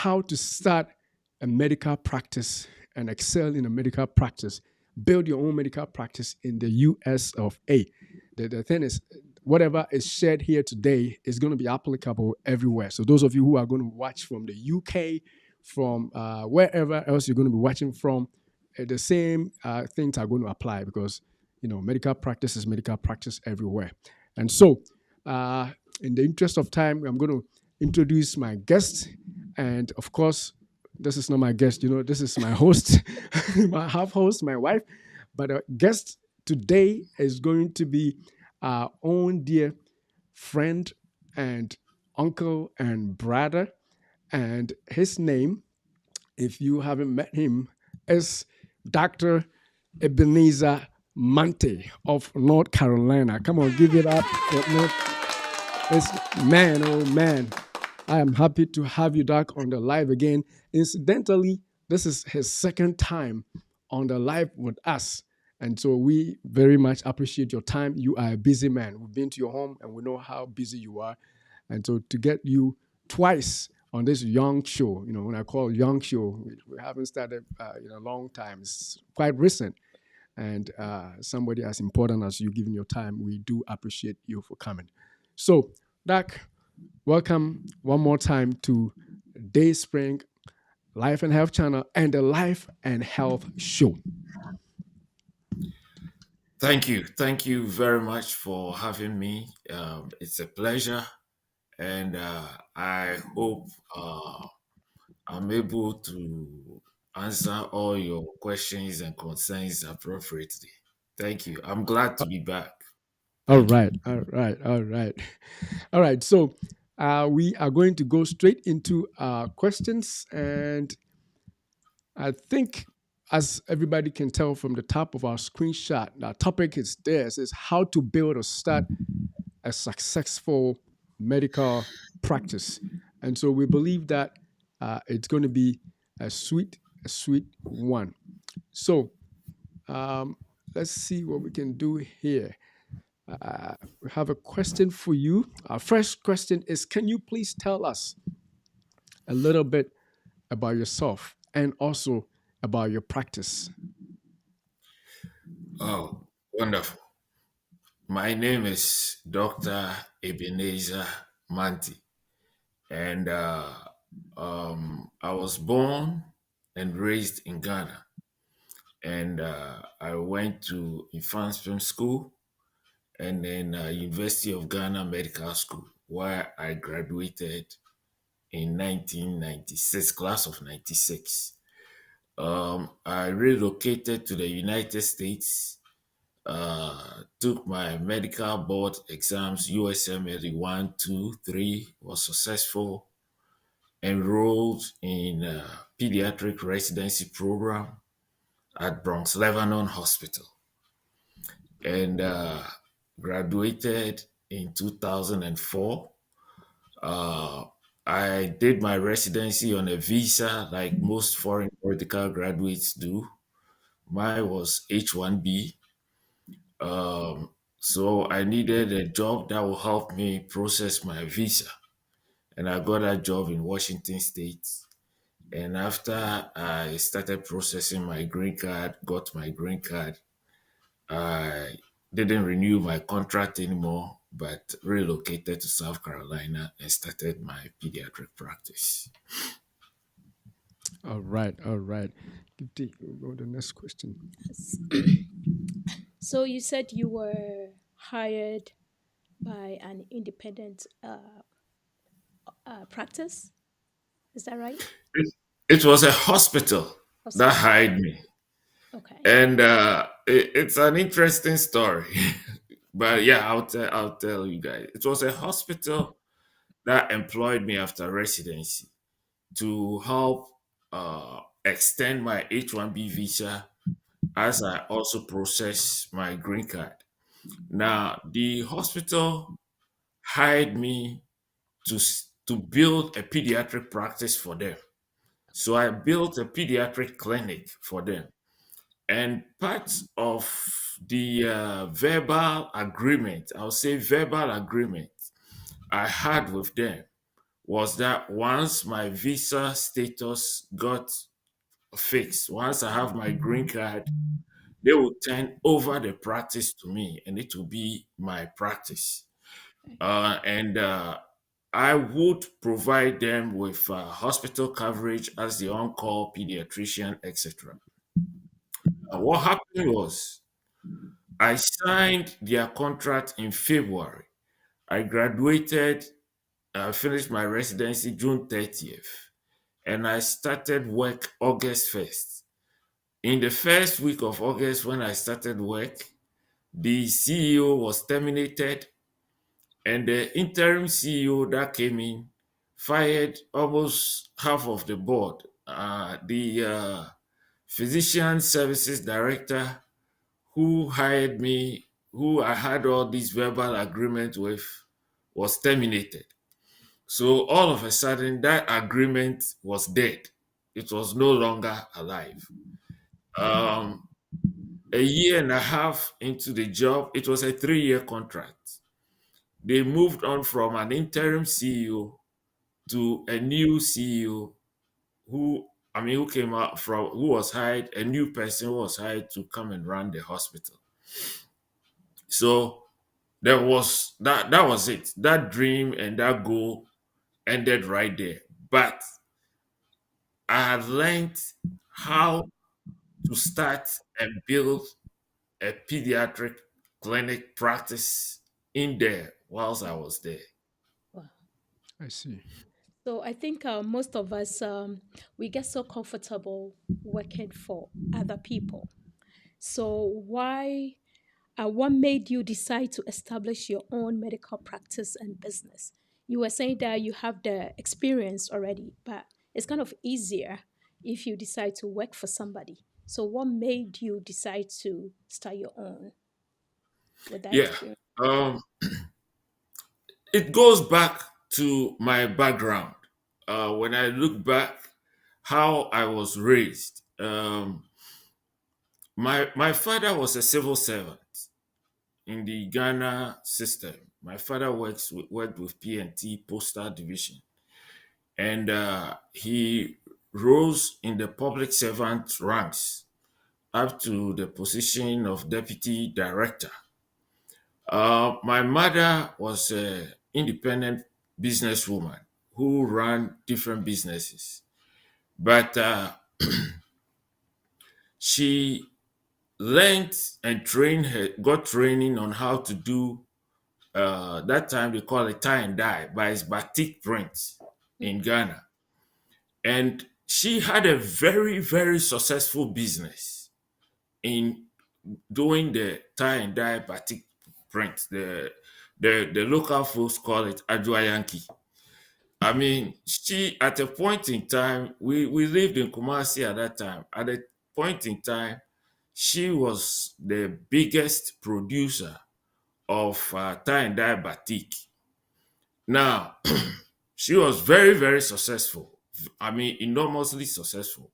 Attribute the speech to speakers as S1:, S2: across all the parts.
S1: how to start a medical practice and excel in a medical practice, build your own medical practice in the US of A. The thing is, whatever is shared here today is going to be applicable everywhere. So those of you who are going to watch from the UK, from wherever else you're going to be watching from, the same things are going to apply because medical practice is medical practice everywhere. And so, in the interest of time, I'm going to introduce my guest, and of course, this is not my guest. This is my host, my half host, my wife. But a guest today is going to be our own dear friend and uncle and brother. And his name, if you haven't met him, is Dr. Ebenezer Monty of North Carolina. Come on, give it up. It's man, oh man. I am happy to have you, Doc, on the live again. Incidentally, this is his second time on the live with us. And so we very much appreciate your time. You are a busy man. We've been to your home and we know how busy you are. And so to get you twice on this young show, when I call young show, we haven't started in a long time. It's quite recent. And somebody as important as you giving your time, we do appreciate you for coming. So, Doc, welcome one more time to Dayspring Life and Health Channel and the Life and Health Show.
S2: Thank you. Thank you very much for having me. It's a pleasure. And I hope I'm able to answer all your questions and concerns appropriately. Thank you. I'm glad to be back.
S1: All
S2: Thank you.
S1: right, all right, all right, all right. So we are going to go straight into questions, and I think, as everybody can tell from the top of our screenshot, our topic is this: is how to build or start a successful medical practice. And so we believe that it's going to be a sweet one. So let's see what we can do here. We have a question for you. Our first question is: can you please tell us a little bit about yourself and also about your practice?
S2: Oh, wonderful. My name is Dr. Ebenezer Monty, and I was born and raised in Ghana. And I went to Infant Film School and then University of Ghana Medical School, where I graduated in 1996, class of 96. I relocated to the United States, took my medical board exams, USMLE 1, 2, 3, was successful, enrolled in a pediatric residency program at Bronx Lebanon Hospital, and graduated in 2004. Uh, I did my residency on a visa like most foreign medical graduates do. Mine was H-1B. So I needed a job that will help me process my visa. And I got a job in Washington State. And after I started processing my green card, got my green card, I didn't renew my contract anymore, but relocated to South Carolina and started my pediatric practice.
S1: All right, all right. We'll go to the next question.
S3: So you said you were hired by an independent practice. Is that right?
S2: It, it was a hospital that
S3: Hospital.
S2: hired me.
S3: Okay.
S2: And it's an interesting story. But yeah, I'll tell you guys. It was a hospital that employed me after residency to help extend my H-1B visa as I also process my green card. Now, the hospital hired me to build a pediatric practice for them. So I built a pediatric clinic for them. And part of the verbal agreement, I'll say verbal agreement I had with them was that once my visa status got fixed, once I have my green card, they will turn over the practice to me and it will be my practice. And I would provide them with hospital coverage as the on call pediatrician, etc. What happened was I signed their contract in February. I graduated, finished my residency June 30th, and I started work August 1st. In the first week of August, when I started work, the CEO was terminated, and the interim CEO that came in fired almost half of the board. The physician services director who hired me, who I had all these verbal agreements with, was terminated. So all of a sudden, that agreement was dead. It was no longer alive. Um, a year and a half into the job, it was a 3-year contract. They moved on from an interim CEO to a new CEO who, who came out from, who was hired, a new person who was hired to come and run the hospital. So there was that was it. That dream and that goal ended right there. But I had learned how to start and build a pediatric clinic practice in there whilst I was there.
S3: Wow.
S1: I see.
S3: So I think most of us we get so comfortable working for other people. So why what made you decide to establish your own medical practice and business? You were saying that you have the experience already, but it's kind of easier if you decide to work for somebody. So what made you decide to start your own with that
S2: Yeah.
S3: experience?
S2: Um, it goes back to my background. When I look back, how I was raised. My father was a civil servant in the Ghana system. My father worked with PNT Postal Division, and he rose in the public servant ranks up to the position of deputy director. My mother was an independent businesswoman who ran different businesses, but she learned and got training on how to do. That time they call it tie and dye, but it's batik print in
S3: Mm,
S2: Ghana, and she had a very very successful business in doing the tie and dye batik print. The local folks call it Adwa Yankee. She at a point in time, we lived in Kumasi at that time. At a point in time, she was the biggest producer of tie and dye batik. Now, she was very, very successful. Enormously successful.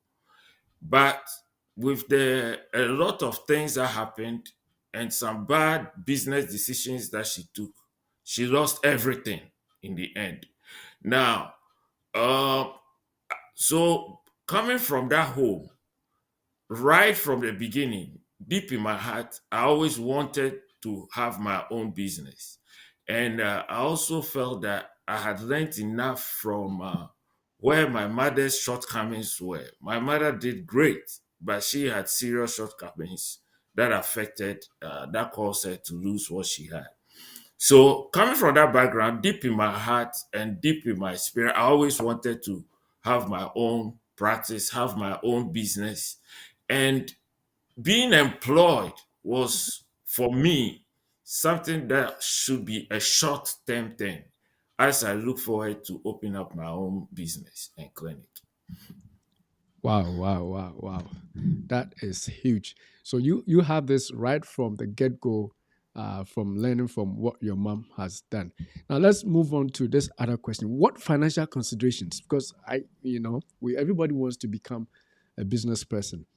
S2: But with a lot of things that happened and some bad business decisions that she took, she lost everything in the end. Now, uh, so coming from that home, right from the beginning, deep in my heart, I always wanted to have my own business. And I also felt that I had learned enough from where my mother's shortcomings were. My mother did great, but she had serious shortcomings that affected, that caused her to lose what she had. So, coming from that background, deep in my heart and deep in my spirit, I always wanted to have my own practice, have my own business. And being employed was, for me, something that should be a short term thing as I look forward to open up my own business and clinic.
S1: Wow, wow, wow, wow. That is huge. So you have this right from the get go, from learning from what your mom has done. Now let's move on to this other question. What financial considerations? Because we everybody wants to become a business person,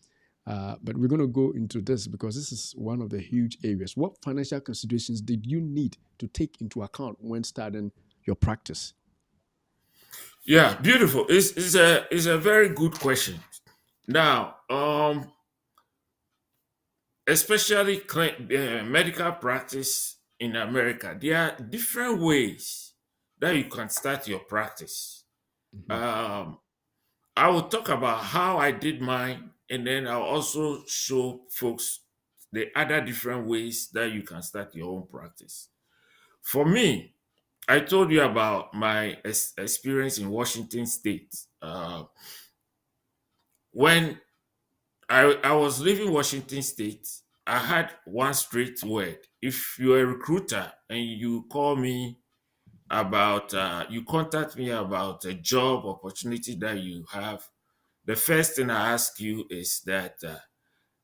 S1: but we're going to go into this because this is one of the huge areas. What financial considerations did you need to take into account when starting your practice?
S2: Yeah, beautiful. It's a very good question. Now, especially medical practice in America, there are different ways that you can start your practice.
S1: Mhm.
S2: Um, I will talk about how I did mine, and then I'll also show folks the other different ways that you can start your own practice. For me, I told you about my experience in Washington State. When I was leaving Washington State, I had one straight word. If you're a recruiter and you call me about, you contact me about a job opportunity that you have, the first thing I ask you is that,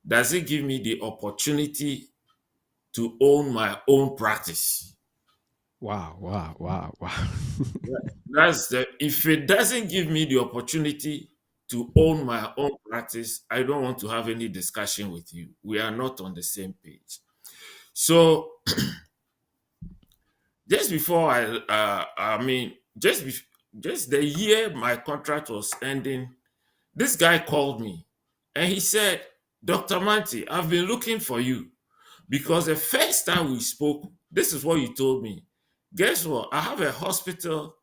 S2: does it give me the opportunity to own my own practice?
S1: Wow, wow, wow, wow.
S2: That's the, if it doesn't give me the opportunity to own my own practice, I don't want to have any discussion with you. We are not on the same page. So just before just the year my contract was ending, this guy called me and he said, Dr. Monty, I've been looking for you because the first time we spoke, this is what you told me. Guess what? I have a hospital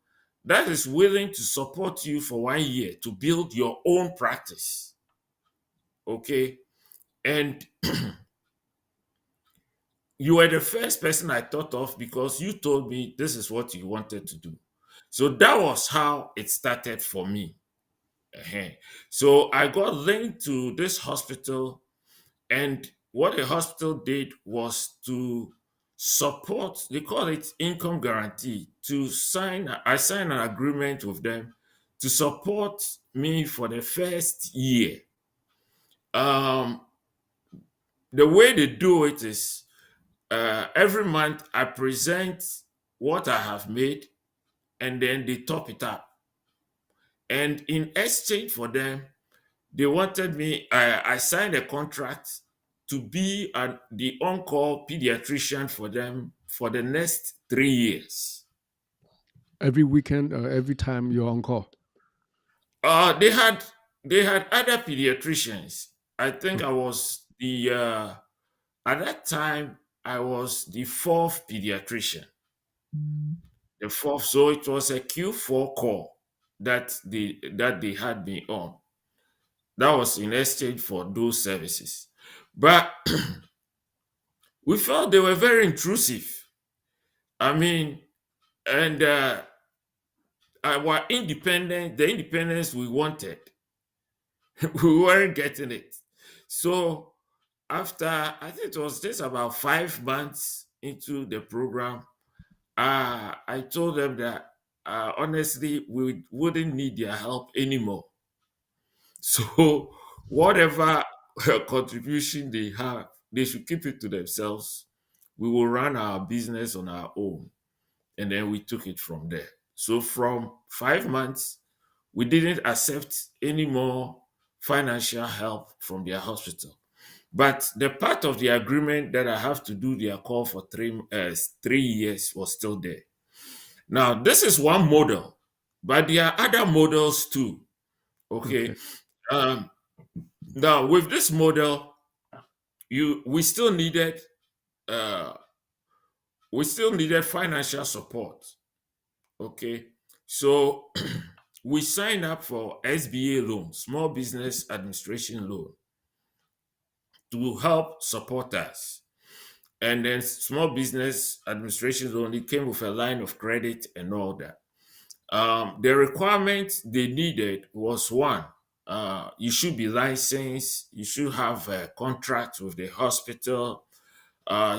S2: that is willing to support you for 1 year to build your own practice. Okay. And you were the first person I thought of because you told me this is what you wanted to do. So that was how it started for me. Ehen. So I got linked to this hospital, and what the hospital did was to support, they call it income guarantee, I signed an agreement with them to support me for the first year. Um, the way they do it is every month I present what I have made and then they top it up. And in exchange for them, they wanted me, I signed a contract to be the on call pediatrician for them for the next 3 years.
S1: Every weekend or every time you're on call.
S2: Uh, they had they had other pediatricians. I think
S1: Okay.
S2: I was at that time I was the fourth pediatrician. The fourth, so it was a Q4 call that they had me on. That was in exchange for those services. But we felt they were very intrusive. I mean, and the independence we wanted, we weren't getting it. So after, I think it was just about 5 months into the program, I told them that honestly, we wouldn't need their help anymore. So whatever contribution they have, they should keep it to themselves. We will run our business on our own. And then we took it from there. So from 5 months, we didn't accept any more financial help from their hospital. But the part of the agreement that I have to do their call for 3 years was still there. Now, this is one model, but there are other models too. Okay.
S1: Okay.
S2: Um, Now, with this model, you uh, we still needed financial support. Okay. So we signed up for SBA loan, Small Business Administration loan, to help support us. And then Small Business Administration loan, it came with a line of credit and all that. The requirement they needed was one, you should be licensed, you should have a contract with the hospital,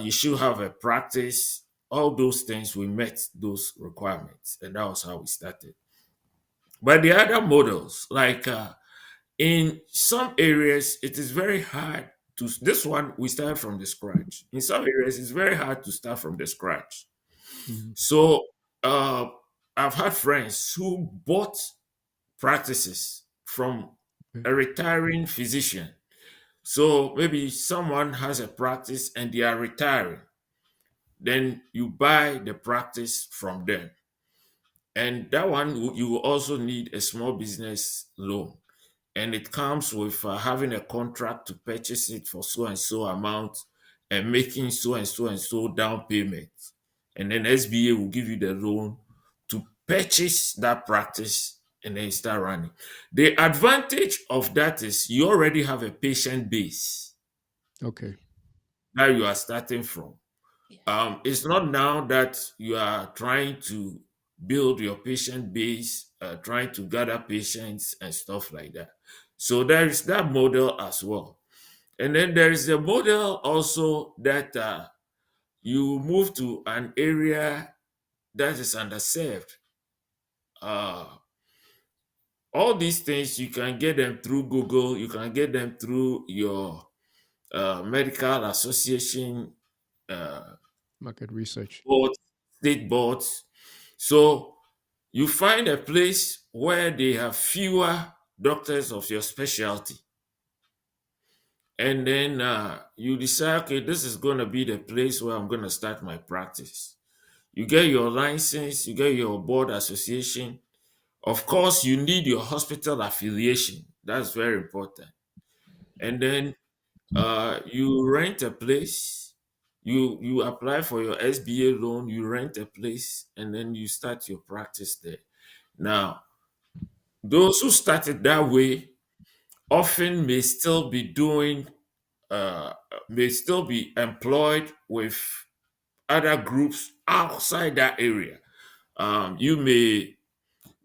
S2: you should have a practice. All those things, we met those requirements, and that was how we started. But the other models, like in some areas, it is very hard to. This one we started from the scratch. In some areas, it's very hard to start from the scratch.
S1: Mhm.
S2: So uh, I've had friends who bought practices from
S1: Okay.
S2: a retiring physician. So maybe someone has a practice and they are retiring. Then you buy the practice from them. And that one, you will also need a small business loan. And it comes with having a contract to purchase it for so and so amount and making so and so and so down payment. And then SBA will give you the loan to purchase that practice and then start running. The advantage of that is you already have a patient base
S1: Okay.
S2: that you are starting from.
S3: Yes.
S2: It's not now that you are trying to build your patient base, trying to gather patients and stuff like that. So there is that model as well. And then there is a model also that you move to an area that is underserved. Uh, all these things, you can get them through Google, you can get them through your medical association uh,
S1: Market research.
S2: boards, state boards. So you find a place where they have fewer doctors of your specialty. And then you decide, okay, this is going to be the place where I'm going to start my practice. You get your license, you get your board association. Of course, you need your hospital affiliation. That's very important. And then you rent a place. You apply for your SBA loan. You rent a place, and then you start your practice there. Now, those who started that way often uh, may still be employed with other groups outside that area. You may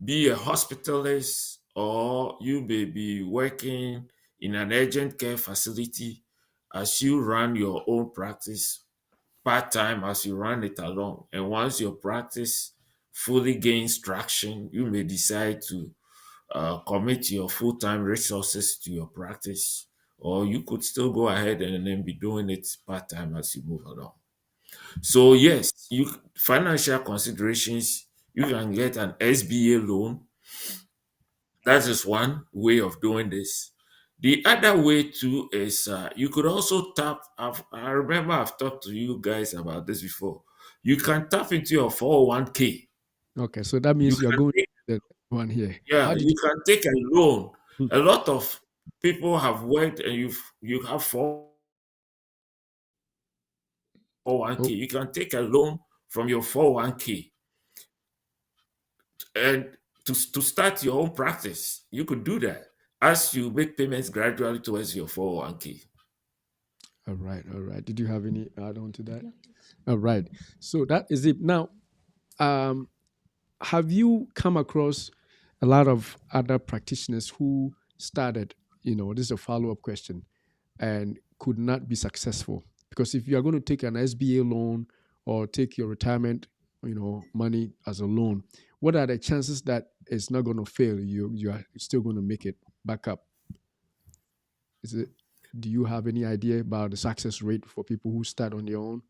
S2: be a hospitalist, or you may be working in an urgent care facility as you run your own practice part time as you run it along. And once your practice fully gains traction, you may decide to commit your full time resources to your practice, or you could still go ahead and then be doing it part time as you move along. So yes, you financial considerations. You can get an SBA loan. That is one way of doing this. The other way too is you could also tap. I remember I've talked to you guys about this before. You can tap into your 401k.
S1: Okay. So that
S2: You
S1: means you're
S2: can
S1: going
S2: take,
S1: to the one here.
S2: yeah,
S1: How did
S2: you can take a loan.
S1: you?
S2: A lot of people have worked and you have 401k.
S1: Oh,
S2: You can take a loan from your 401k and to start your own practice. You could do that as you make payments gradually towards your 401k.
S1: all right. All right. Did you have any add on to that?
S3: No.
S1: All right. So that is it. Now, um, have you come across a lot of other practitioners who started, this is a follow up question, and could not be successful? Because if you are going to take an SBA loan or take your retirement, money as a loan, what are the chances that it's not going to fail? You are still going to make it back up. Is it? Do you have any idea about the success rate for people who start on their own?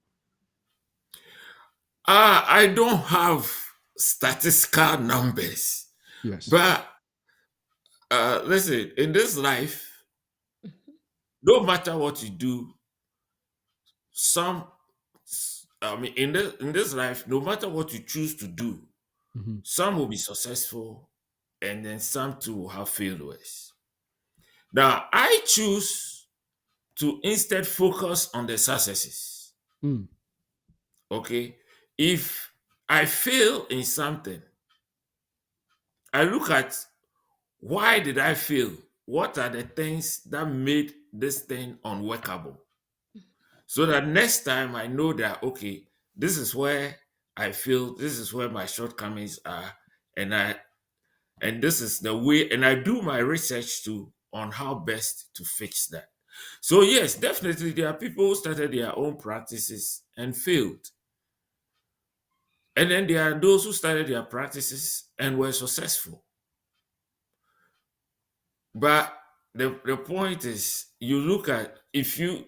S2: I don't have statistical numbers,
S1: Yes.
S2: but listen, in this life, no matter what you do, some, I mean, in this life, no matter what you choose to do,
S1: Hmm.
S2: some will be successful, and then some too will have failures. Now, I choose to instead focus on the successes.
S1: Mm.
S2: Okay, if I fail in something, I look at why did I fail? What are the things that made this thing unworkable? So that next time I know that, okay, this is where I feel, this is where my shortcomings are, and this is the way, and I do my research to on how best to fix that. So yes, definitely there are people who started their own practices and failed. And then there are those who started their practices and were successful. But the point is, you look at if you,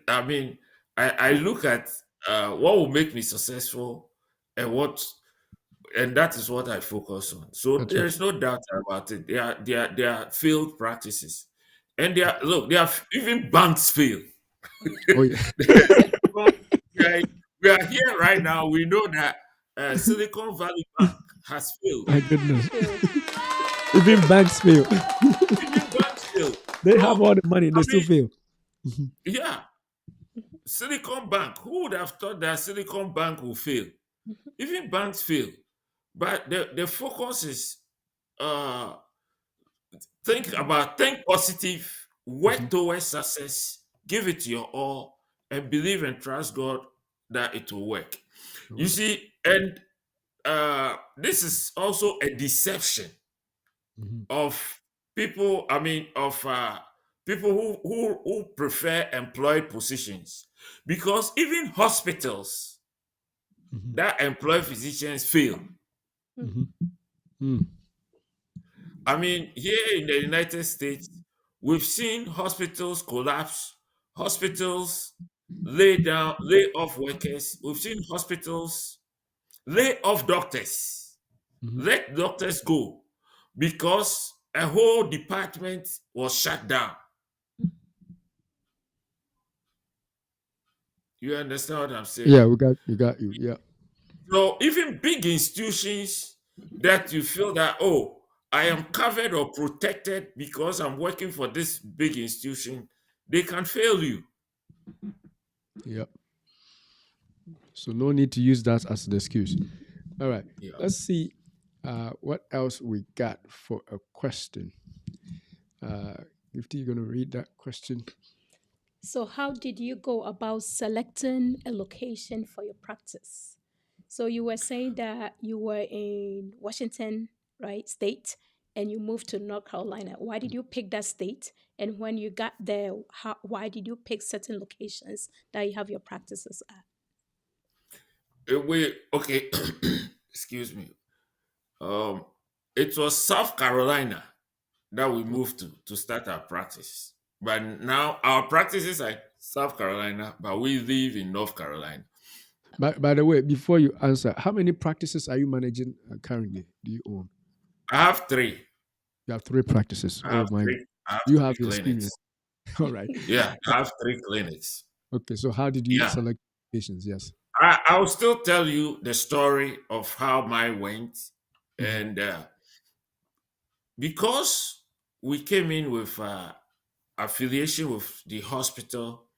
S2: I mean, I look at what will make me successful and that is what I focus on. So
S1: That's right.
S2: there is no doubt about it. They are failed practices, and they are look. They are even banks fail.
S1: Oh yeah.
S2: we are, we are here right now. We know that Silicon Valley Bank. has failed.
S1: My goodness.
S3: Failed.
S1: Even banks fail.
S2: Even banks failed.
S1: They have
S2: So,
S1: all the money and
S2: I
S1: they still
S2: mean,
S1: fail.
S2: yeah, Silicon Bank. Who would have thought that Silicon Bank will fail? Even banks fail. But the focus is uh think positive,
S1: Mhm.
S2: work towards success, give it your all, and believe and trust God that it will work. You
S1: Right.
S2: see, and this is also a deception
S1: Mhm.
S2: of people. I mean, of people who prefer employed positions, because even hospitals
S1: Mhm.
S2: that employ physicians fail.
S1: Mhm. Mm.
S2: I mean, here in the United States, we've seen hospitals collapse, hospitals lay off workers. We've seen hospitals lay off doctors,
S1: Mhm.
S2: let doctors go because a whole department was shut down. You understand what I'm saying?
S1: Yeah, we got you. Yeah.
S2: So even big institutions that you feel that, oh, I am covered or protected because I'm working for this big institution, they can fail you.
S1: Yeah. So no need to use that as the excuse. All right.
S2: Yeah.
S1: Let's see what else we got for a question. Uh, Gifty, you gonna read that question?
S3: So, how did you go about selecting a location for your practice? So, you were saying that you were in Washington, right, state, and you moved to North Carolina. Why did you pick that state? And when you got there, why did you pick certain locations that you have your practices at?
S2: We okay. Excuse me. Um, it was South Carolina that we moved to start our practice. But now our practices are South Carolina, but we live in North Carolina.
S1: By the way, before you answer, how many practices are you managing currently? Do you own?
S2: I have three.
S1: You have three practices.
S2: I
S1: Oh
S2: have
S1: my!
S2: three. I have
S1: You have
S2: three
S1: the experience.
S2: clinics.
S1: All right.
S2: Yeah, I have three clinics.
S1: Okay. So how did you
S2: Yeah.
S1: select patients? Yes.
S2: I'll still tell you the story of how mine went.
S1: Mhm.
S2: And because we came in with affiliation with the hospital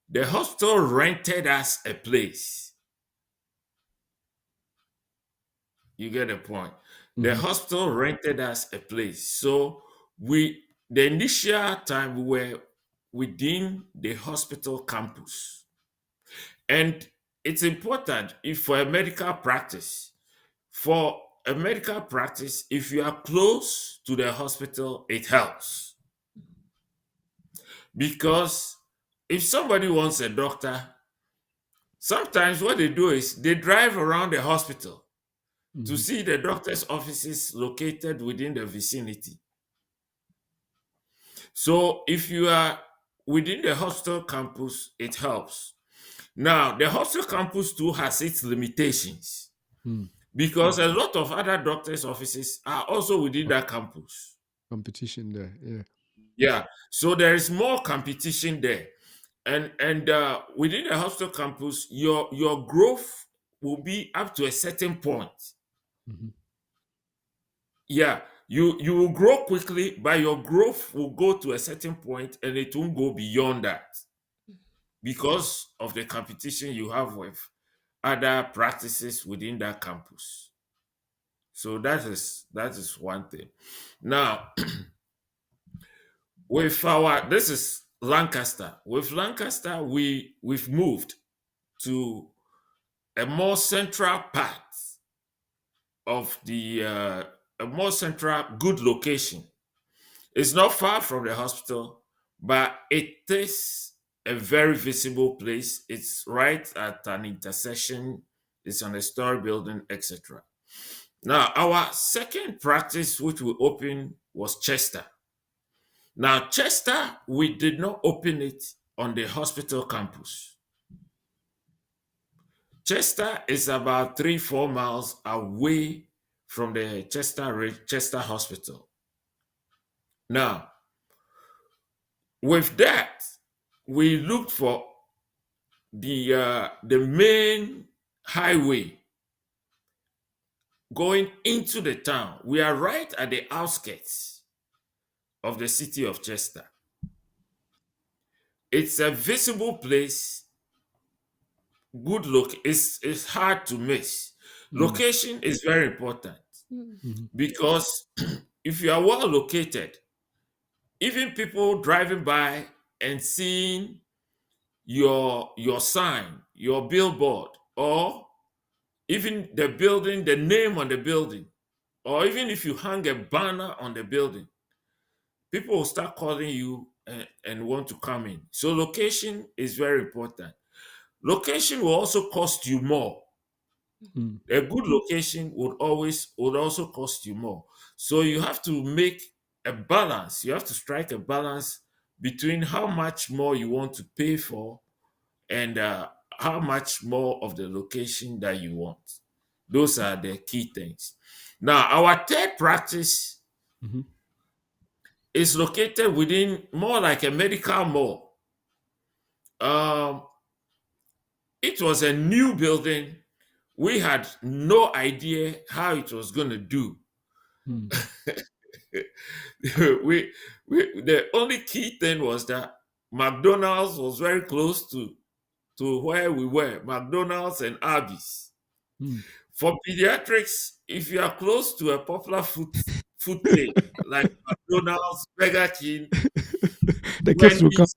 S2: rented us a place. You get the point. The
S1: Mhm.
S2: hospital rented us a place. So the initial time we were within the hospital campus. And it's important if for a medical practice, for a medical practice, if you are close to the hospital, it helps. Because if somebody wants a doctor, sometimes what they do is they drive around the hospital to
S1: Mhm.
S2: see the doctor's offices located within the vicinity. So if you are within the hospital campus, it helps. Now, the hospital campus too has its limitations
S1: Mm.
S2: because a lot of other doctors' offices are also within that campus.
S1: Competition there. Yeah.
S2: Yeah, so there is more competition there, and within the hospital campus, your growth will be up to a certain point.
S1: Mhm.
S2: Yeah, you will grow quickly, but your growth will go to a certain point, and it won't go beyond that because of the competition you have with other practices within that campus. So that is one thing. Now, with our this is Lancaster. With Lancaster, we've moved to a more central part of the a more central good location. It's not far from the hospital, but it is a very visible place. It's right at an intersection. It's on a story building, etc. Now, our second practice, which we opened, was Chester. Now, Chester, we did not open it on the hospital campus. Chester is about 3-4 miles away from the Chester Hospital. Now, with that, we looked for the main highway going into the town. We are right at the outskirts of the city of Chester. It's a visible place, good look. It's hard to miss.
S1: Mm,
S2: Location is very important
S3: Mm.
S1: mhm,
S2: because if you are well located, even people driving by and seeing your sign, your billboard, or even the building, the name on the building, or even if you hang a banner on the building, people will start calling you and want to come in. So location is very important. Location will also cost you more.
S1: mm,
S2: A good location would also cost you more. So you have to make a balance. You have to strike a balance between how much more you want to pay for and how much more of the location that you want. Those are the key things. Now, our third practice
S1: mhm,
S2: is located within more like a medical mall. Um, it was a new building. We had no idea how it was going to do.
S1: mm,
S2: we, the only key thing was that McDonald's was very close to where we were, McDonald's and Arby's.
S1: mm.
S2: For pediatrics, if you are close to a popular food chain like McDonald's, Burger King,
S1: The kids will come.
S2: Wendy's,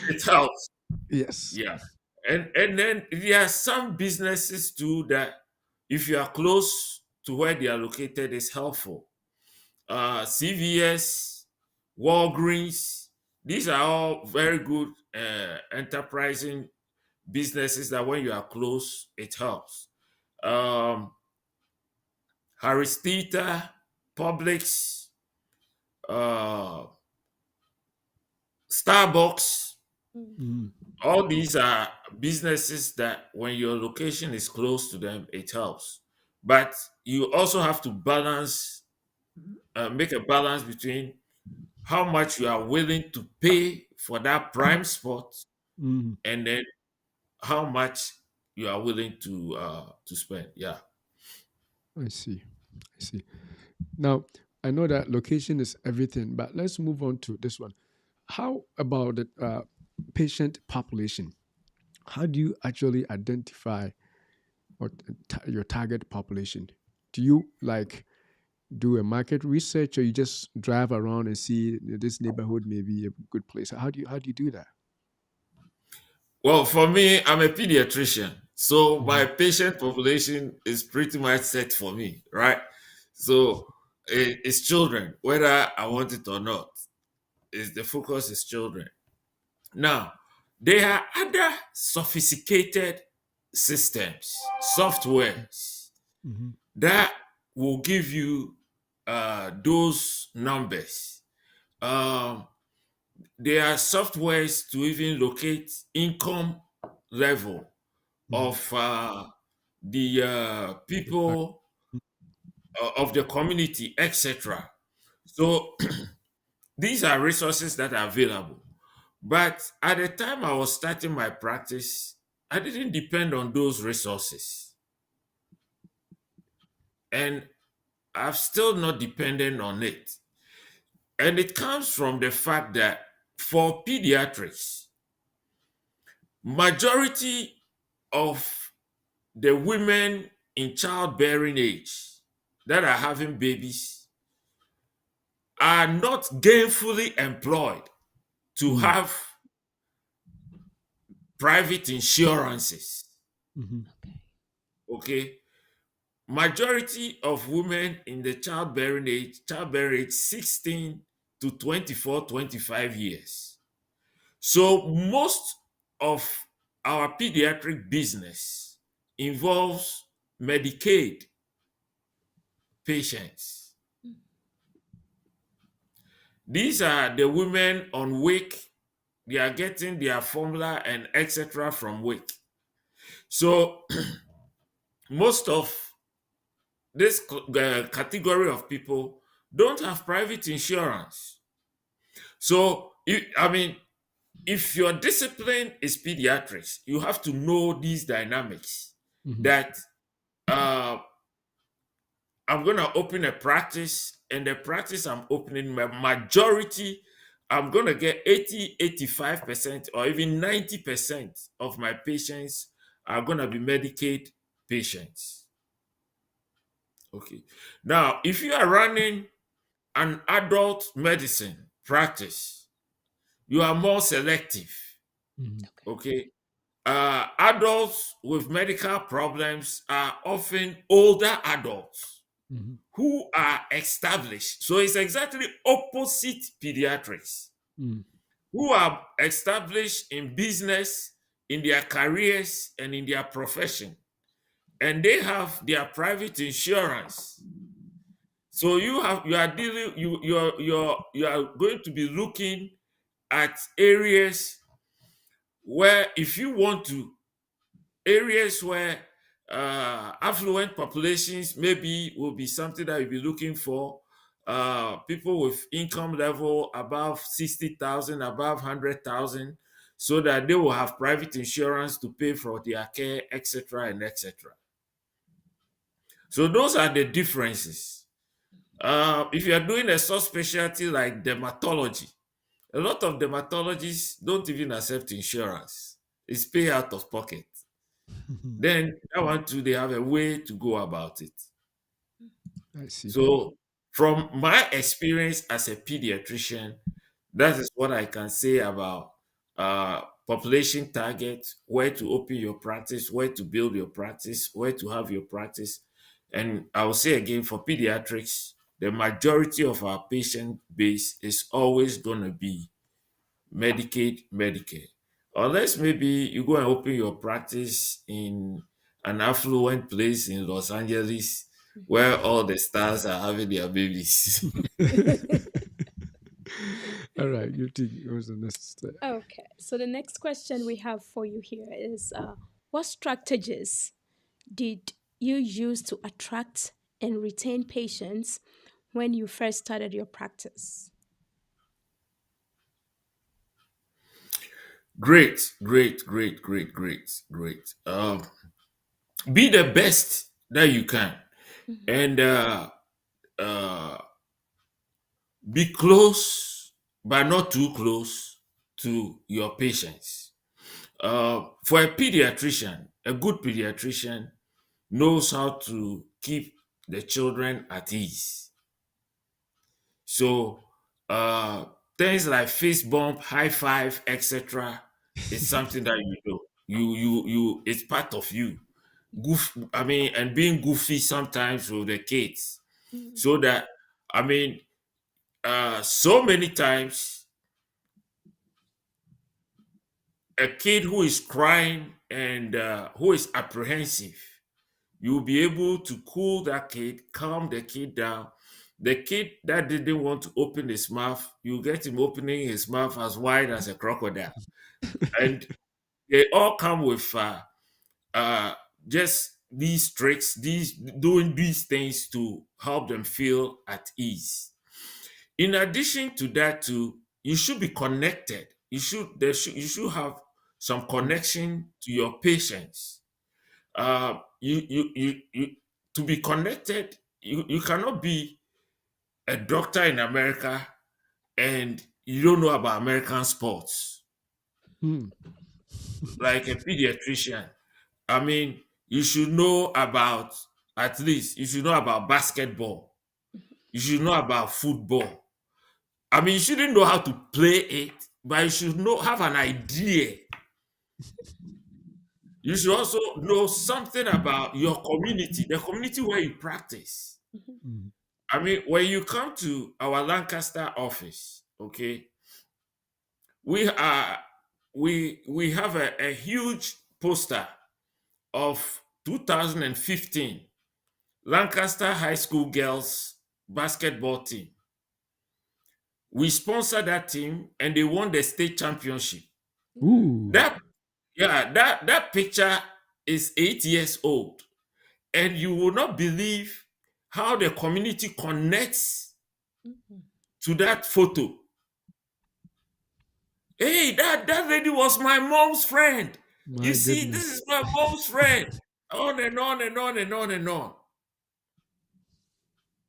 S2: it helps.
S1: Yes.
S2: Yeah. And then there are some businesses too that if you are close to where they are located is helpful. CVS, Walgreens, these are all very good enterprising businesses that when you are close, it helps. Um, Harris Theater, Publix, uh, Starbucks,
S3: Mm.
S1: Mm,
S2: all these are businesses that when your location is close to them, it helps. But you also have to balance, make a balance between how much you are willing to pay for that prime spot
S1: mm.
S2: and then how much you are willing to spend. Yeah.
S1: I see. I see. Now, I know that location is everything, but let's move on to this one. How about the patient population? How do you actually identify or your target population? Do you like do a market research, or you just drive around and see this neighborhood may be a good place? How do you do that?
S2: Well, for me, I'm a pediatrician, so my
S1: Mhm,
S2: patient population is pretty much set for me, right? So it's children, whether I want it or not. Is the focus is children. Now, there are other sophisticated systems, softwares
S1: mhm,
S2: that will give you those numbers. Um, there are softwares to even locate income level
S1: mhm.
S2: of the
S1: The fact-
S2: people of the community, etc. So these are resources that are available. But at the time I was starting my practice, I didn't depend on those resources. And I've still not dependent on it. And it comes from the fact that for pediatrics, majority of the women in childbearing age that are having babies are not gainfully employed to
S1: Mm,
S2: have private insurances.
S1: mhm,
S3: Okay.
S2: Okay. Majority of women in the childbearing age 16 to 24, 25 years. So most of our pediatric business involves Medicaid patients.
S3: Mm.
S2: These are the women on WIC. They are getting their formula and etc. from WIC. So most of this category of people don't have private insurance. So, I mean, if your discipline is pediatrics, you have to know these dynamics
S1: mhm,
S2: that uh, I'm gonna open a practice, and the practice I'm opening, my majority, I'm gonna get 80, 85%, or even 90% of my patients are gonna be Medicaid patients. Okay. Now, if you are running an adult medicine practice, you are more selective.
S1: Mhm.
S3: Okay.
S2: Okay. Adults with medical problems are often older adults
S1: Mhm.
S2: who are established. So it's exactly opposite pediatrics,
S1: Mhm.
S2: who are established in business, in their careers, and in their profession. And they have their private insurance. So you are dealing you are going to be looking at areas where, if you want to, areas where affluent populations maybe will be something that you'll be looking for. People with income level above 60,000, above 100,000, so that they will have private insurance to pay for their care, etc., and etc. So those are the differences. If you are doing a subspecialty like dermatology, a lot of dermatologists don't even accept insurance. It's pay out of pocket. Then that one too, they have a way to go about it.
S1: I see.
S2: So, from my experience as a pediatrician, that is what I can say about population target, where to open your practice, where to build your practice, where to have your practice. And I will say again, for pediatrics, the majority of our patient base is always going to be Medicaid, Medicare. Unless maybe you go and open your practice in an affluent place in Los Angeles where all the stars are having their babies.
S1: All right, you take it was the next.
S3: Okay, so the next question we have for you here is what strategies did you use to attract and retain patients when you first started your practice?
S2: Great, great, great, great, great, great. Be the best that you can,
S3: Mhm.
S2: and uh, be close, but not too close to your patients. For a pediatrician, a good pediatrician knows how to keep the children at ease. So uh, things like fist bump, high five, etc., is something that you do. It's part of you. I mean, and being goofy sometimes with the kids,
S3: Mhm.
S2: so that, I mean, so many times a kid who is crying and who is apprehensive, you'll be able to cool that kid, calm the kid down. The kid that didn't want to open his mouth, you get him opening his mouth as wide as a crocodile. And they all come with uh, just these tricks, these doing these things to help them feel at ease. In addition to that, too, you should be connected. You should have some connection to your patients. You to be connected, you cannot be a doctor in America and you don't know about American sports,
S1: Hmm.
S2: like a pediatrician. I mean, you should know about, at least you should know about basketball. You should know about football. I mean, you shouldn't know how to play it, but you should know, have an idea. You should also know something about your community, the community where you practice.
S3: Mhm.
S1: Hmm.
S2: I mean, when you come to our Lancaster office, okay, we are we have a huge poster of 2015 Lancaster High School girls basketball team. We sponsored that team and they won the state championship.
S1: Ooh,
S2: That that picture is 8 years old, and you will not believe how the community connects
S3: Mhm.
S2: to that photo. Hey, that lady was my mom's friend. You
S1: my
S2: see, this
S1: goodness.
S2: is my mom's friend. On and on and on and on and on.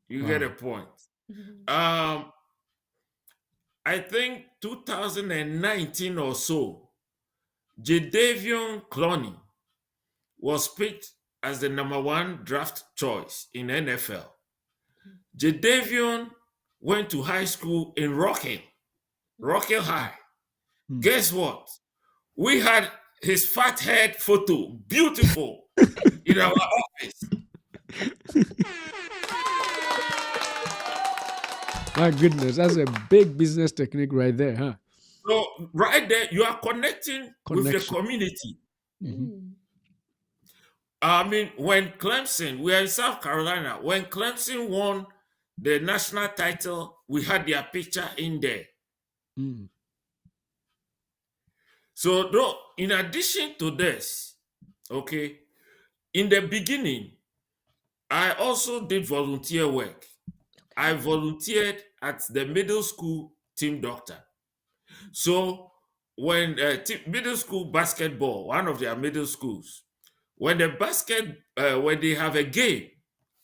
S2: You get a
S1: Wow.
S2: point.
S3: Mhm.
S2: Um, I think 2019 or so, Jadavion Clowney was picked as the number one draft choice in NFL. Jadavion went to high school in Rock Hill High.
S1: Hmm.
S2: Guess what? We had his fat head photo, beautiful, in our office.
S1: My goodness, that's a big business technique right there, huh?
S2: So right there, you are connecting with the
S1: Connection.
S2: community.
S1: Hmm.
S3: Mm.
S2: I mean, when Clemson, we are in South Carolina, when Clemson won the national title, we had their picture in there.
S1: Mm.
S2: So, though, in addition to this, okay, in the beginning, I also did volunteer work. I
S3: Okay.
S2: volunteered at the middle school team doctor. So, when middle school basketball, one of their middle schools, when they have a game,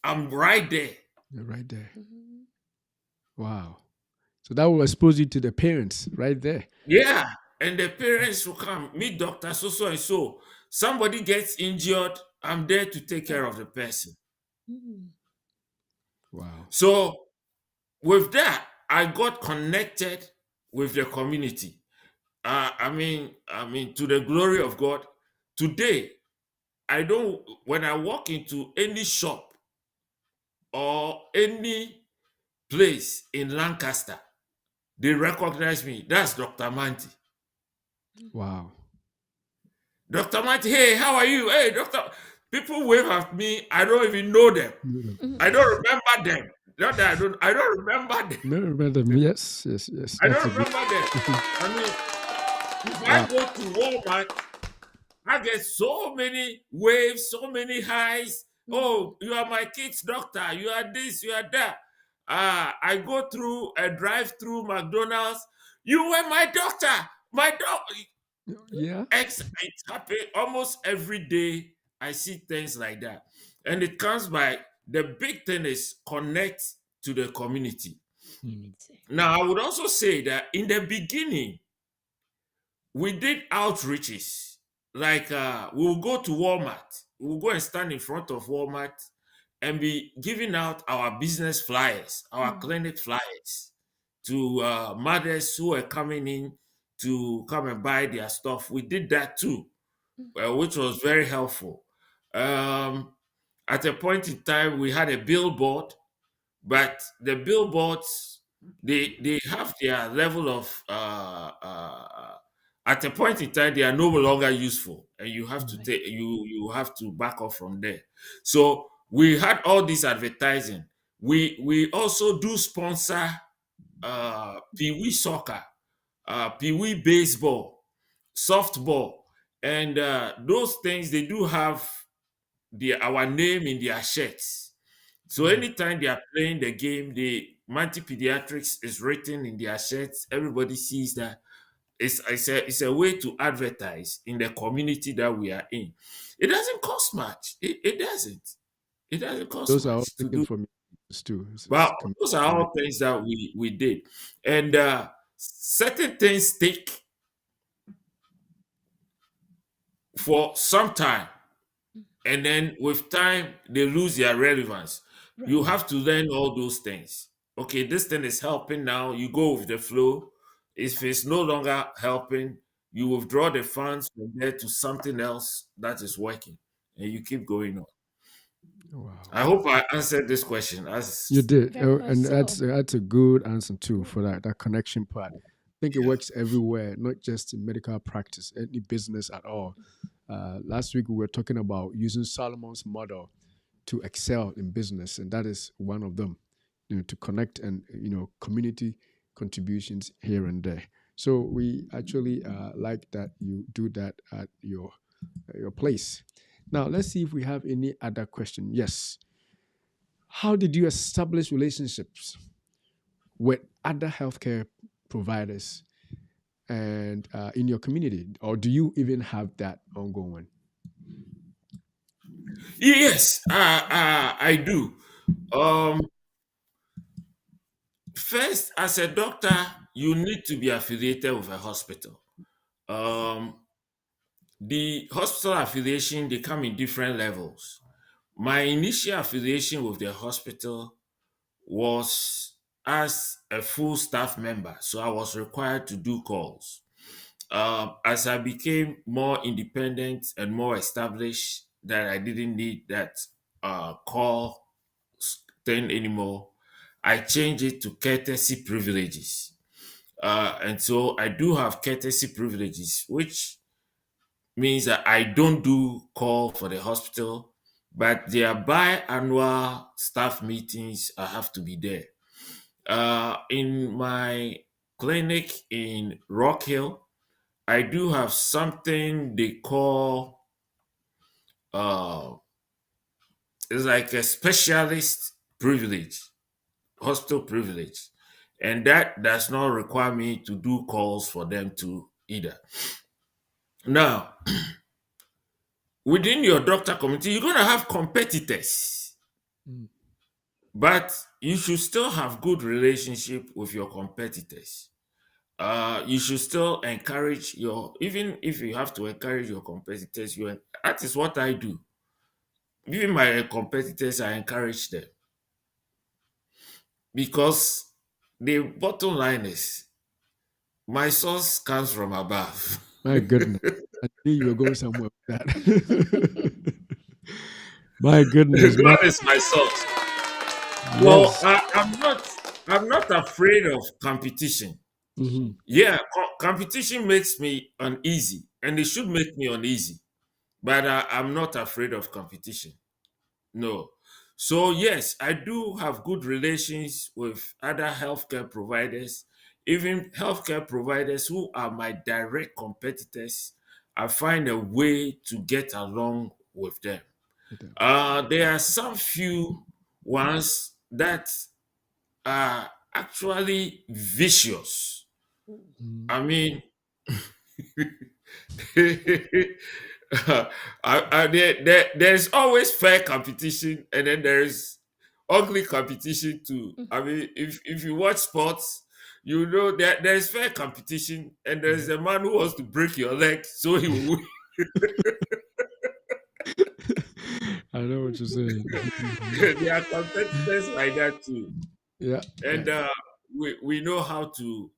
S2: I'm right there.
S1: You're right there.
S3: Mhm.
S1: Wow. So that will expose you to the parents right there.
S2: Yeah, and the parents will come meet doctor so so and so. Somebody gets injured, I'm there to take care of the person.
S3: Mm.
S1: Wow.
S2: So with that, I got connected with the community. To the glory of God. Today, I don't. When I walk into any shop or any place in Lancaster, they recognize me. That's Dr. Monty.
S1: Wow.
S2: Dr. Monty, hey, how are you? Hey, Doctor. People wave at me. I don't even know them.
S1: Mm.
S2: I don't remember them. Not that I don't. I don't remember them.
S1: No, madam. Yes, yes, yes.
S2: I
S1: That's a
S2: don't
S1: good.
S2: remember them. I mean, if I
S1: Wow.
S2: go to Walmart, I get so many waves, so many highs.
S3: Mhm.
S2: Oh, you are my kid's doctor. You are this, you are that. I go through a drive-through McDonald's. You were my doctor. My doctor.
S1: Yeah.
S2: It happens almost every day. I see things like that. And it comes by the big thing is connect to the community.
S1: Mm.
S2: Now, I would also say that in the beginning, we did outreaches. Like we'll go to Walmart, we'll go and stand in front of Walmart and be giving out our business flyers, our
S3: Mm.
S2: clinic flyers to mothers who are coming in to come and buy their stuff. We did that too, which was very helpful. Um, at a point in time, we had a billboard, but the billboards they have their level of at a point in time they are no longer useful, and you have to
S1: Mm.
S2: take you have to back off from there. So we had all this advertising. We also do sponsor Pee Wee soccer, Pee Wee baseball, softball, and those things they do have our name in their shirts. So
S1: Mm.
S2: anytime they are playing the game, the Manti Pediatrics is written in their shirts. Everybody sees that. It's a way to advertise in the community that we are in. It doesn't cost much. It doesn't. It doesn't cost
S1: Those are all
S2: much to
S1: taken
S2: do.
S1: from you too. It's
S2: But those are all things that we did. And certain things take for some time. And then with time they lose their relevance. You
S3: Right.
S2: have to learn all those things. Okay, this thing is helping now, you go with the flow. If it's no longer helping, you withdraw the funds from there to something else that is working, and you keep going on.
S1: wow.
S2: I hope I answered this question
S1: You
S2: as
S1: did,
S3: Very much
S1: and
S3: so.
S1: that's a good answer too for
S3: Mm.
S1: that connection part. I think it
S2: yeah.
S1: works everywhere, not just in medical practice, any business at all. Last week we were talking about using Solomon's model to excel in business, and that is one of them. To connect and community contributions here and there. So we actually like that you do that at your place. Now let's see if we have any other question. Yes. How did you establish relationships with other healthcare providers and in your community, or do you even have that ongoing?
S2: Yes, I do. Um, First, as a doctor, you need to be affiliated with a hospital. Um, the hospital affiliation, they come in different levels. My initial affiliation with the hospital was as a full staff member, so I was required to do calls. As I became more independent and more established, that I didn't need that call thing anymore, I changed it to courtesy privileges. And so I do have courtesy privileges, which means that I don't do call for the hospital, but their biannual staff meetings, I have to be there. In my clinic in Rock Hill, I do have something they call uh, it's like a specialist privilege, hospital privilege, and that does not require me to do calls for them to either. Now, within your doctor community, you're going to have competitors,
S1: Mm.
S2: but you should still have good relationship with your competitors. You should still encourage your, even if you have to encourage your competitors, that is what I do. Even my competitors, I encourage them because the bottom line is my source comes from above.
S1: My goodness. I knew you were going somewhere with that. My goodness. My
S2: God is my source. So
S1: yes.
S2: I'm not afraid of competition.
S1: Hmm.
S2: Yeah, competition makes me uneasy, and it should make me uneasy. But I'm not afraid of competition. No. So yes, I do have good relations with other healthcare providers, even healthcare providers who are my direct competitors. I find a way to get along with them. There are some few ones that are actually vicious.
S1: Mm.
S2: I mean, there's always fair competition, and then there's ugly competition too. I mean, if you watch sports, you know that there's fair competition, and there's
S1: Yeah.
S2: a man who wants to break your leg so he will win.
S1: I know what you're saying.
S2: There are competitors like that too,
S1: Yeah. Yeah.
S2: and we know how to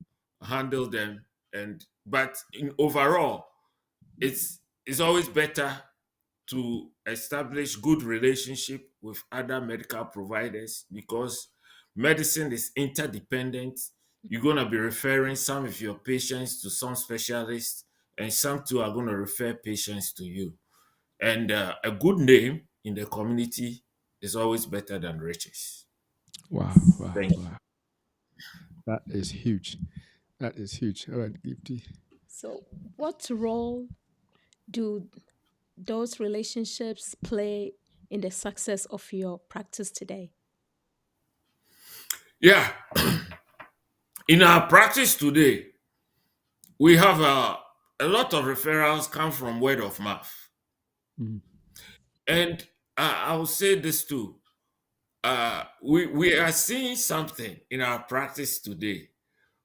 S2: handle them. And but in overall, it's always better to establish good relationship with other medical providers because medicine is interdependent. You're going to be referring some of your patients to some specialists, and some too are going to refer patients to you. And a good name in the community is always better than riches.
S1: Wow. Wow.
S2: Thank you.
S1: Wow. That is huge. That is huge. All right, Gifty.
S3: So, what role do those relationships play in the success of your practice today?
S2: Yeah, in our practice today, we have a lot of referrals come from word of mouth.
S1: Mm.
S2: And I will say this too. We are seeing something in our practice today.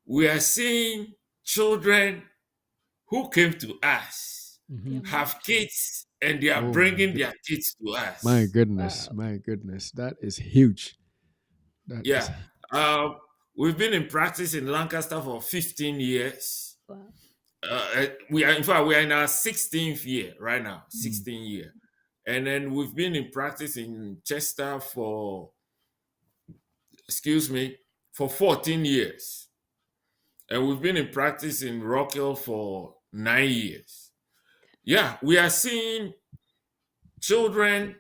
S2: We are seeing children who came to us
S3: They're
S1: Hmm.
S2: have
S3: moved.
S2: kids and they are
S1: Oh my
S2: bringing
S1: good.
S2: their kids to
S1: My
S2: us.
S1: goodness.
S3: Wow.
S1: My goodness. That is huge. That is.
S2: Yeah. Um, we've been in practice in Lancaster for 15 years.
S3: Wow.
S2: We are, in fact, we are in our 16th year right now,
S1: Mm.
S2: 16th year. And then we've been in practice in Chester for, excuse me, for 14 years. And we've been in practice in Rockhill for 9 years. Yeah, we are seeing children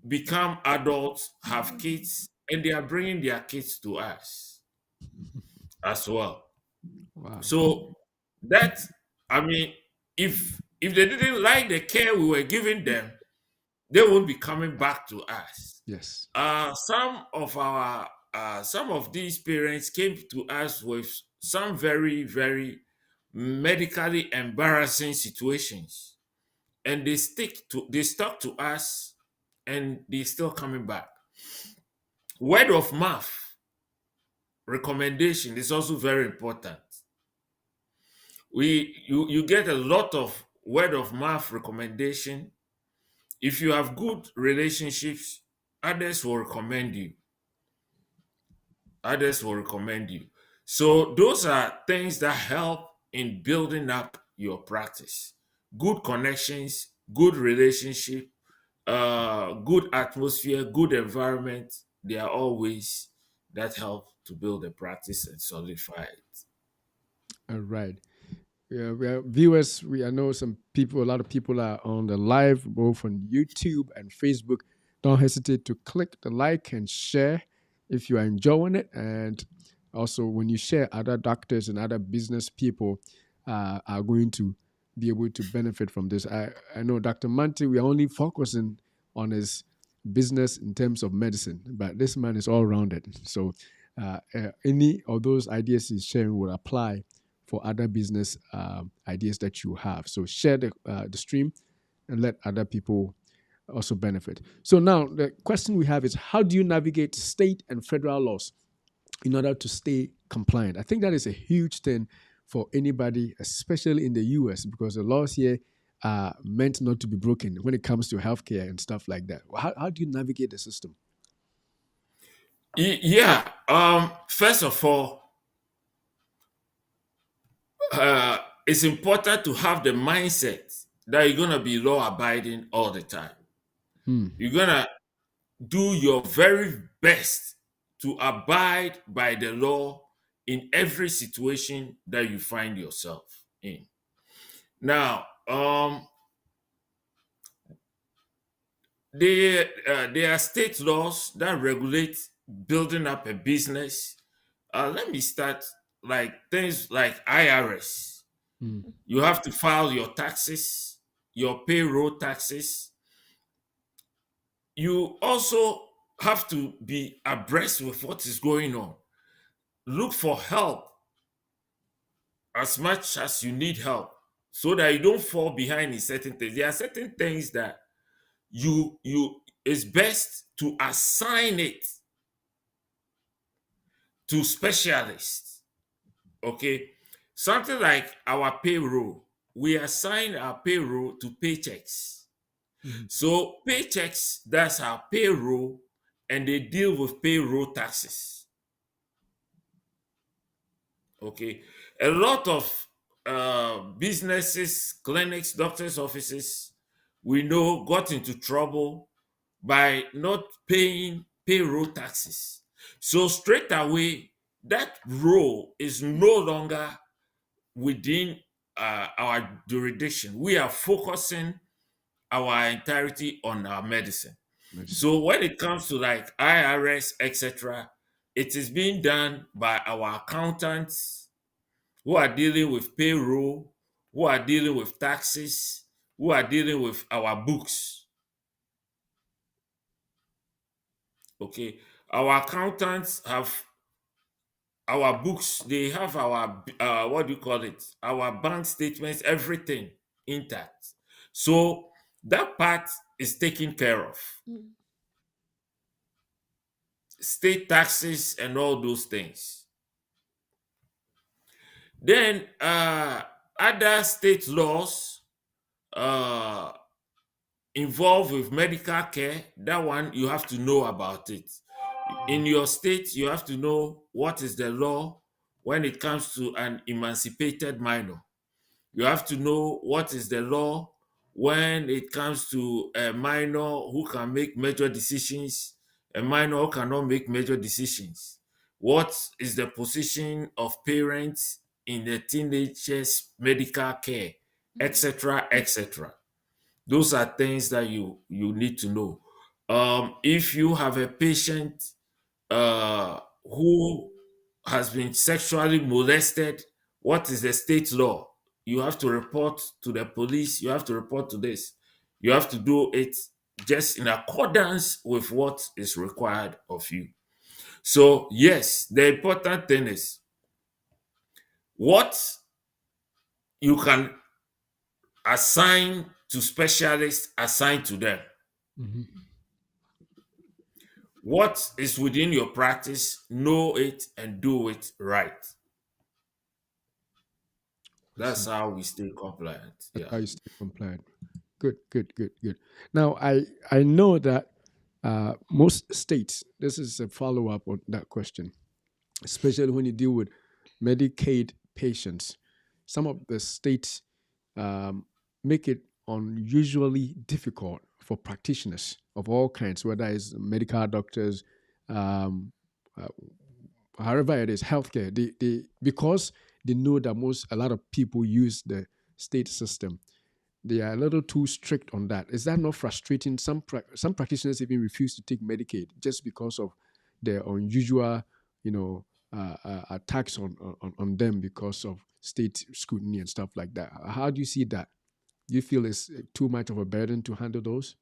S2: become adults, have kids, and they are bringing their kids to us as well.
S1: Wow.
S2: So that, I mean, if they didn't like the care we were giving them, they won't be coming back to us.
S1: Yes.
S2: Some of these parents came to us with some very very medically embarrassing situations, and they stuck to us, and they're still coming back. Word of mouth recommendation is also very important. You get a lot of word of mouth recommendation. If you have good relationships, others will recommend you. Others will recommend you. So those are things that help in building up your practice. Good connections, good relationship, good atmosphere, good environment. They are all ways that help to build a practice and solidify it.
S1: All right. Yeah, viewers, I know some people, a lot of people are on the live, both on YouTube and Facebook. Don't hesitate to click the like and share if you are enjoying it. And also, when you share, other doctors and other business people are going to be able to benefit from this. I know Dr. Monty, we are only focusing on his business in terms of medicine, but this man is all rounded. So, any of those ideas he's sharing will apply for other business ideas that you have. So share the stream and let other people also benefit. So now the question we have is, how do you navigate state and federal laws in order to stay compliant? I think that is a huge thing for anybody, especially in the US, because the laws here are meant not to be broken when it comes to healthcare and stuff like that. How do you navigate the system?
S2: Yeah. First of all, uh, it's important to have the mindset that you're gonna be law abiding all the time.
S1: Hmm.
S2: You're gonna do your very best to abide by the law in every situation that you find yourself in. Now, there are state laws that regulate building up a business. Let me start like things like IRS.
S1: Hmm.
S2: You have to file your taxes, your payroll taxes. You also have to be abreast with what is going on. Look for help as much as you need help so that you don't fall behind in certain things. There are certain things that you it's best to assign it to specialists. Okay. Something like our payroll. We assign our payroll to paychecks.
S1: Mhm.
S2: So paychecks, that's our payroll, and they deal with payroll taxes. Okay. A lot of businesses, clinics, doctors' offices, we know got into trouble by not paying payroll taxes. So straight away, that role is no longer within our jurisdiction. We are focusing our entirety on our medicine.
S1: Medicine.
S2: So when it comes to like IRS, etc., it is being done by our accountants who are dealing with payroll, who are dealing with taxes, who are dealing with our books. Okay. Our accountants have our books, they have our what do you call it? Our bank statements, everything intact. So that part is taken care of.
S3: Mm.
S2: State taxes and all those things. Then other state laws uh involved with medical care, that one you have to know about it. In your state, you have to know what is the law when it comes to an emancipated minor. You have to know what is the law when it comes to a minor who can make major decisions, a minor who cannot make major decisions. What is the position of parents in the teenagers' medical care, etc., etc. Those are things that you need to know. If you have a patient who has been sexually molested, what is the state law? You have to report to the police. You have to report to this. You have to do it just in accordance with what is required of you. So, yes, the important thing is what you can assign to specialists, assign to them.
S1: Mhm.
S2: What is within your practice, know it and do it right.
S1: I
S2: That's
S1: see.
S2: how we stay compliant.
S1: That's
S2: Yeah.
S1: how you stay compliant. Good, good, good, good. Now, I know that most states. This is a follow up on that question, especially when you deal with Medicaid patients. Some of the states um, make it unusually difficult for practitioners of all kinds, whether it's medical doctors, um, uh, however it is, healthcare. Because they know that a lot of people use the state system, they are a little too strict on that. Is that not frustrating? Some practitioners even refuse to take Medicaid just because of the unusual, you know, attacks on them because of state scrutiny and stuff like that. How do you see that? Do you feel it's too much of a burden to handle those?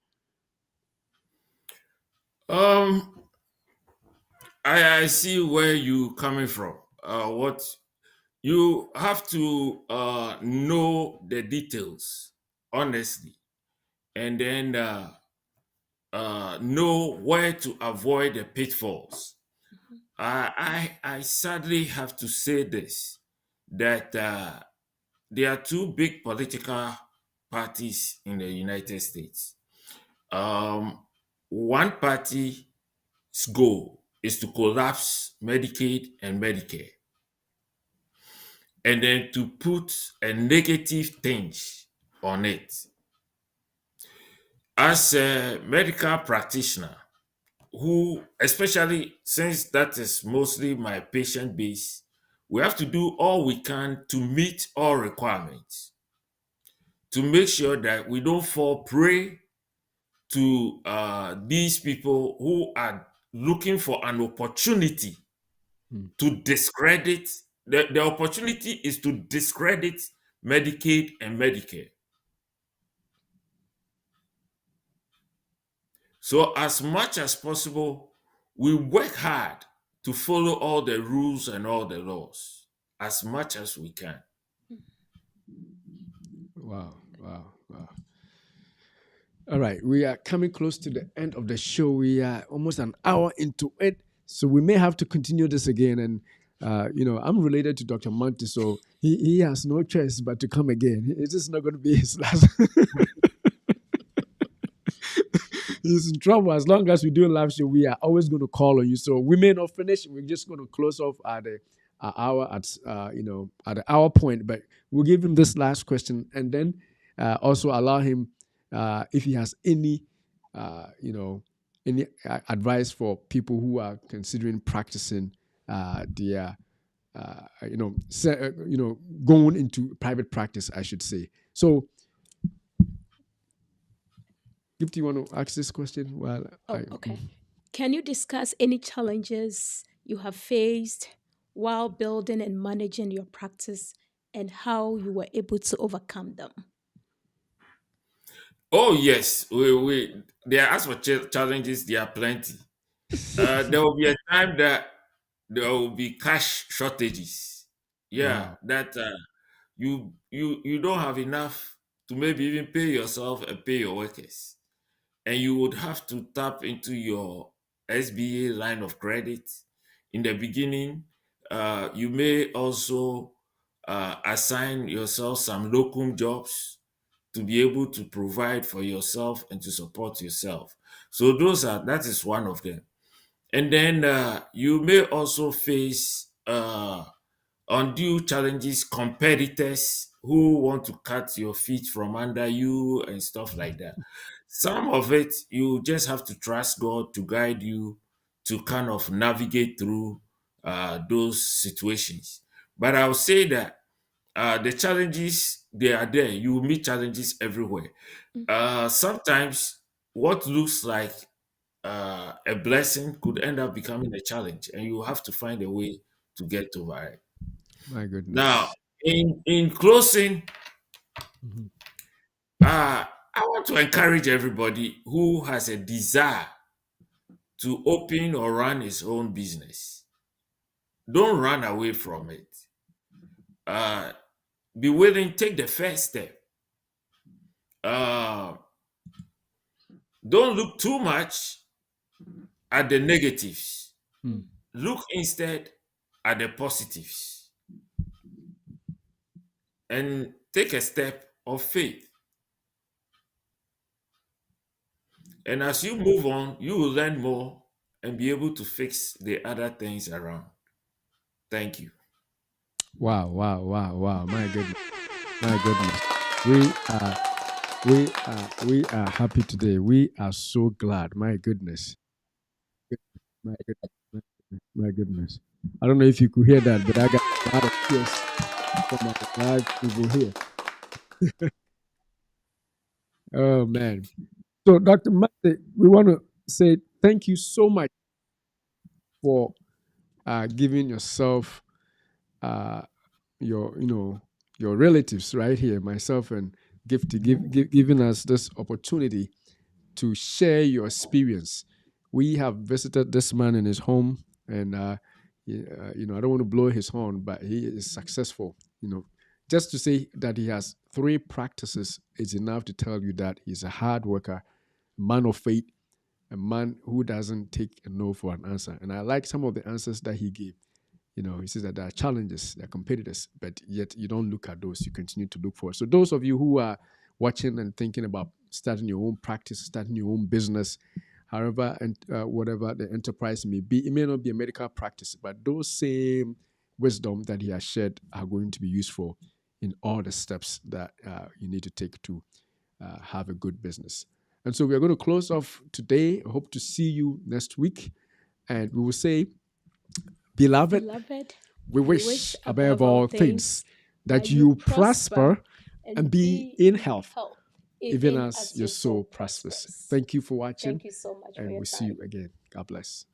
S2: Um, I see where you coming from. What you have to know the details honestly, and then know where to avoid the pitfalls. I sadly have to say this, that there are two big political parties in the United States. Um, one party's goal is to collapse Medicaid and Medicare, and then to put a negative tinge on it. As a medical practitioner, who, especially since that is mostly my patient base, we have to do all we can to meet all requirements, to make sure that we don't fall prey to these people who are looking for an opportunity
S1: Hmm.
S2: to discredit. The opportunity is to discredit Medicaid and Medicare. So, as much as possible, we work hard to follow all the rules and all the laws as much as we can.
S1: Wow, wow, wow. All right, we are coming close to the end of the show. We are almost an hour into it, so we may have to continue this again. And I'm related to Dr. Monty, so he has no choice but to come again. It's just not going to be his last. He's in trouble. As long as we do a live show, we are always going to call on you. So we may not finish. We're just going to close off at the hour at the hour point. But we'll give him this last question, and then also allow him if he has any any advice for people who are considering practicing their going into private practice, I should say. So, if you want to ask this question, well,
S3: Oh, okay. Can you discuss any challenges you have faced while building and managing your practice and how you were able to overcome them?
S2: Oh yes, we there are, as for challenges, there are plenty. There will be a time that there will be cash shortages. Yeah,
S1: wow.
S2: that you don't have enough to maybe even pay yourself and pay your workers, and you would have to tap into your SBA line of credit. In the beginning, you may also assign yourself some locum jobs to be able to provide for yourself and to support yourself. So that is one of them. And then you may also face undue challenges, competitors who want to cut your feet from under you and stuff like that. Some of it you just have to trust God to guide you to kind of navigate through those situations. But I'll say that the challenges, they are there. You will meet challenges everywhere.
S3: Mm.
S2: Sometimes what looks like a blessing could end up becoming a challenge, and you have to find a way to get over it.
S1: My
S2: Now,
S1: goodness.
S2: in closing,
S1: Mhm.
S2: I want to encourage everybody who has a desire to open or run his own business. Don't run away from it. Uh, be willing, take the first step. Uh, don't look too much at the negatives.
S1: Hmm.
S2: Look instead at the positives and take a step of faith. And as you move on, you will learn more and be able to fix the other things around. Thank you.
S1: Wow, wow, wow, wow. My goodness. My goodness. We are we are happy today. We are so glad. My goodness. My goodness. My goodness. I don't know if you could hear that, but I got a lot of cheers from our live people here. Oh man. So Dr. Mate, we want to say thank you so much for giving yourself uh, your relatives right here, myself and giving us this opportunity to share your experience. We have visited this man in his home, and I don't want to blow his horn, but he is successful. Just to say that he has 3 practices is enough to tell you that he's a hard worker, man of faith, a man who doesn't take a no for an answer. And I like some of the answers that he gave. He says that there are challenges, there are competitors, but yet you don't look at those. You continue to look for it. So those of you who are watching and thinking about starting your own practice, starting your own business, however and whatever the enterprise may be, it may not be a medical practice, but those same wisdom that he has shared are going to be useful in all the steps that you need to take to have a good business. And so we are going to close off today. I hope to see you next week. And we will say, Beloved,
S3: Beloved,
S1: we wish above all things that you prosper and be in health, even as your soul prospers. Thank you for watching,
S3: Thank you so much for
S1: and
S3: your
S1: we'll see
S3: time.
S1: you again. God bless.